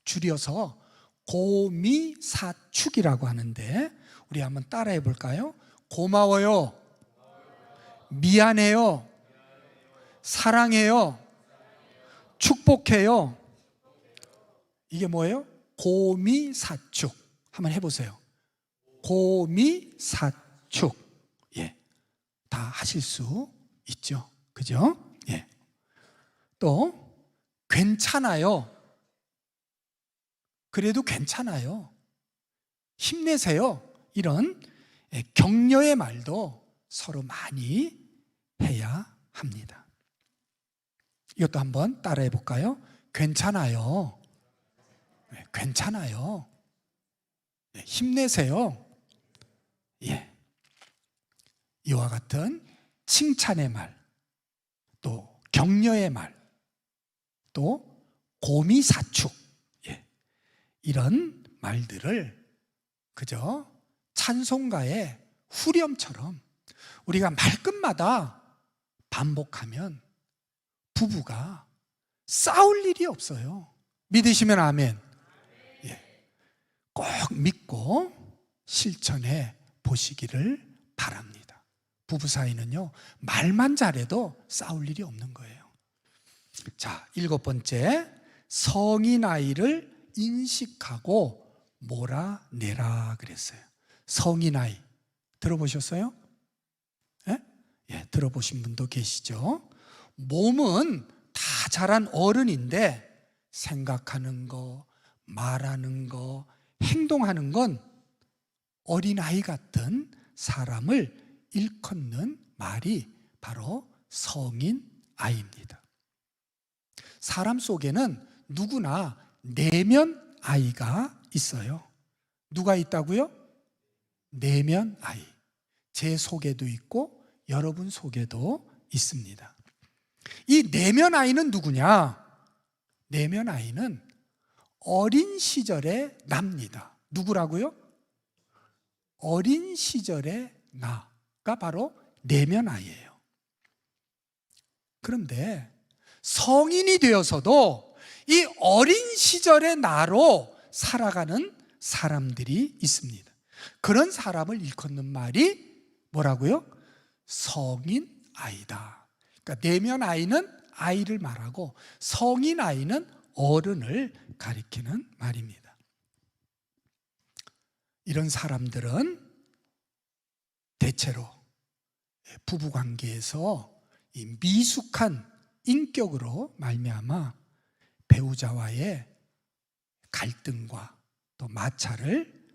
줄여서 고미사축이라고 하는데 우리 한번 따라해 볼까요? 고마워요, 미안해요, 사랑해요, 축복해요. 이게 뭐예요? 고미사축. 한번 해보세요. 고미사축. 예, 다 하실 수 있죠. 그죠? 예. 또 괜찮아요. 그래도 괜찮아요. 힘내세요. 이런 격려의 말도 서로 많이 해야 합니다. 이것도 한번 따라해 볼까요? 괜찮아요. 괜찮아요. 힘내세요. 예. 이와 같은 칭찬의 말, 또 격려의 말, 또 고미사축, 예. 이런 말들을 그저 찬송가의 후렴처럼 우리가 말끝마다 반복하면 부부가 싸울 일이 없어요. 믿으시면 아멘. 예. 꼭 믿고 실천해 보시기를 바랍니다. 부부 사이는요, 말만 잘해도 싸울 일이 없는 거예요. 자, 7번째, 성인 아이를 인식하고 몰아내라 그랬어요. 성인 아이 들어보셨어요? 예? 예, 들어보신 분도 계시죠? 몸은 다 자란 어른인데 생각하는 거, 말하는 거, 행동하는 건 어린아이 같은 사람을 일컫는 말이 바로 성인 아이입니다. 사람 속에는 누구나 내면 아이가 있어요. 누가 있다고요? 내면 아이. 제 속에도 있고 여러분 속에도 있습니다. 이 내면 아이는 누구냐? 내면 아이는 어린 시절의 나입니다. 누구라고요? 어린 시절의 나가 바로 내면 아이예요. 그런데 성인이 되어서도 이 어린 시절의 나로 살아가는 사람들이 있습니다. 그런 사람을 일컫는 말이 뭐라고요? 성인 아이다. 그러니까 내면 아이는 아이를 말하고 성인 아이는 어른을 가리키는 말입니다. 이런 사람들은 대체로 부부관계에서 이 미숙한 인격으로 말미암아 배우자와의 갈등과 또 마찰을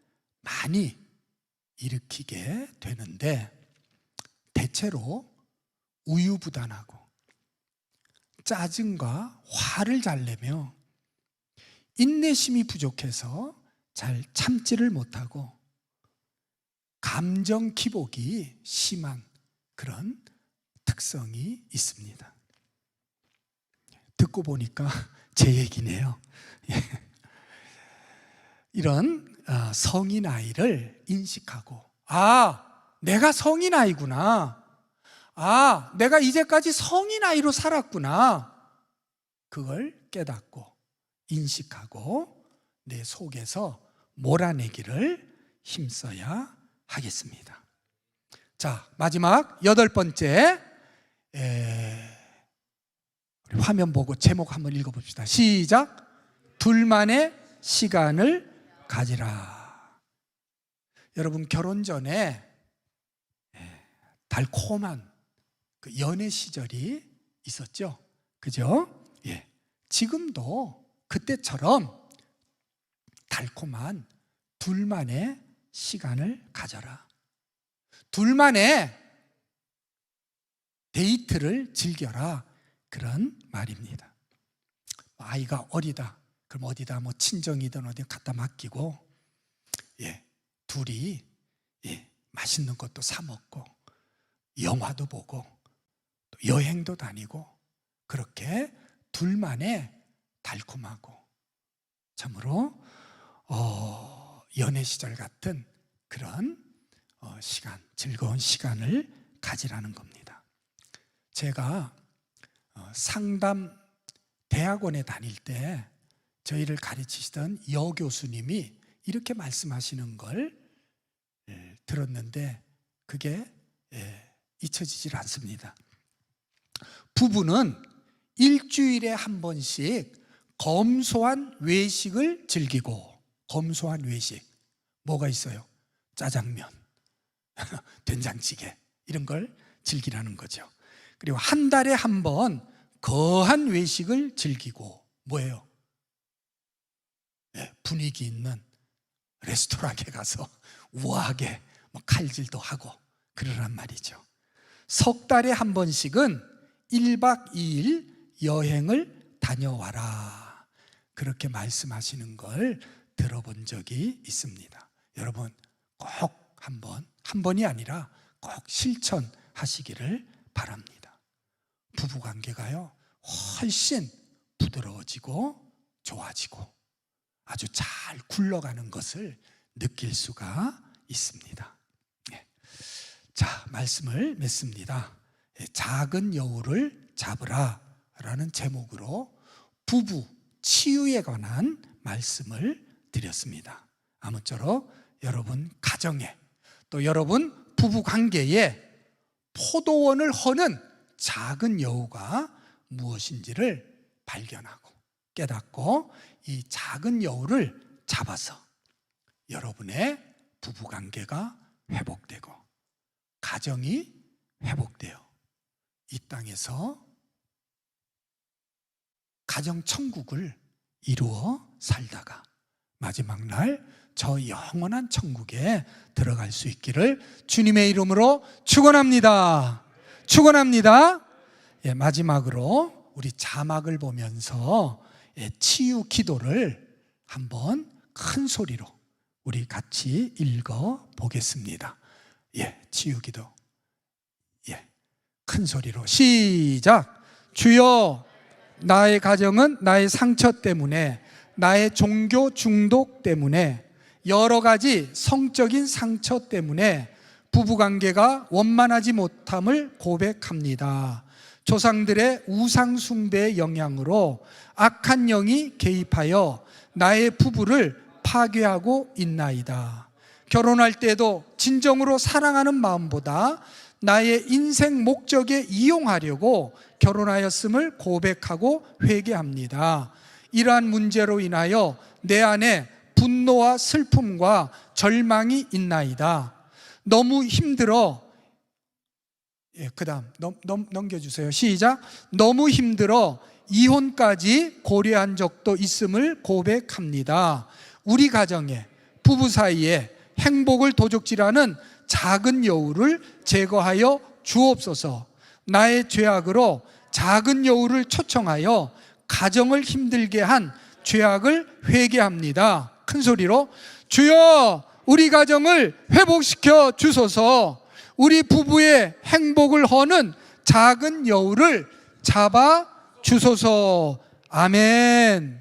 많이 일으키게 되는데 대체로 우유부단하고 짜증과 화를 잘 내며 인내심이 부족해서 잘 참지를 못하고 감정 기복이 심한 그런 특성이 있습니다. 듣고 보니까 제 얘기네요. 이런 성인 아이를 인식하고, 내가 성인 아이구나. 내가 이제까지 성인 아이로 살았구나. 그걸 깨닫고 인식하고 내 속에서 몰아내기를 힘써야 하겠습니다. 자, 마지막 8번째, 우리 화면 보고 제목 한번 읽어봅시다. 시작. 둘만의 시간을 가지라. 여러분, 결혼 전에 달콤한 그 연애 시절이 있었죠? 그죠? 예. 지금도 그때처럼 달콤한 둘만의 시간을 가져라. 둘만의 데이트를 즐겨라. 그런 말입니다. 아이가 어리다. 그럼 어디다 친정이든 어디 갖다 맡기고, 둘이 맛있는 것도 사 먹고, 영화도 보고, 또 여행도 다니고, 그렇게 둘만의 달콤하고 참으로 연애 시절 같은 그런 시간, 즐거운 시간을 가지라는 겁니다. 제가 상담 대학원에 다닐 때 저희를 가르치시던 여 교수님이 이렇게 말씀하시는 걸 들었는데 그게 잊혀지질 않습니다. 부부는 일주일에 한 번씩 검소한 외식을 즐기고 검소한 외식, 뭐가 있어요? 짜장면, 된장찌개, 이런 걸 즐기라는 거죠. 그리고 한 달에 한 번 거한 외식을 즐기고, 뭐예요? 네, 분위기 있는 레스토랑에 가서 우아하게 칼질도 하고 그러란 말이죠. 석 달에 한 번씩은 1박 2일 여행을 다녀와라, 그렇게 말씀하시는 걸 들어본 적이 있습니다. 여러분 꼭 한 번이 아니라 꼭 실천하시기를 바랍니다. 부부관계가요 훨씬 부드러워지고 좋아지고 아주 잘 굴러가는 것을 느낄 수가 있습니다. 자, 말씀을 맺습니다. 작은 여우를 잡으라 라는 제목으로 부부 치유에 관한 말씀을 드렸습니다. 아무쪼록 여러분 가정에, 또 여러분 부부 관계에 포도원을 허는 작은 여우가 무엇인지를 발견하고 깨닫고 이 작은 여우를 잡아서 여러분의 부부 관계가 회복되고 가정이 회복되어 이 땅에서 가정 천국을 이루어 살다가 마지막 날 저 영원한 천국에 들어갈 수 있기를 주님의 이름으로 축원합니다. 축원합니다. 마지막으로 우리 자막을 보면서 치유 기도를 한번 큰 소리로 우리 같이 읽어 보겠습니다. 치유 기도. 큰 소리로 시작. 주여, 나의 가정은 나의 상처 때문에, 나의 종교 중독 때문에, 여러 가지 성적인 상처 때문에 부부관계가 원만하지 못함을 고백합니다. 조상들의 우상 숭배의 영향으로 악한 영이 개입하여 나의 부부를 파괴하고 있나이다. 결혼할 때도 진정으로 사랑하는 마음보다 나의 인생 목적에 이용하려고 결혼하였음을 고백하고 회개합니다. 이러한 문제로 인하여 내 안에 분노와 슬픔과 절망이 있나이다. 너무 힘들어. 그 다음 넘겨주세요. 시작. 너무 힘들어 이혼까지 고려한 적도 있음을 고백합니다. 우리 가정에, 부부 사이에 행복을 도적질하는 작은 여우를 제거하여 주옵소서. 나의 죄악으로 작은 여우를 초청하여 가정을 힘들게 한 죄악을 회개합니다. 큰 소리로 주여, 우리 가정을 회복시켜 주소서. 우리 부부의 행복을 허는 작은 여우를 잡아 주소서. 아멘.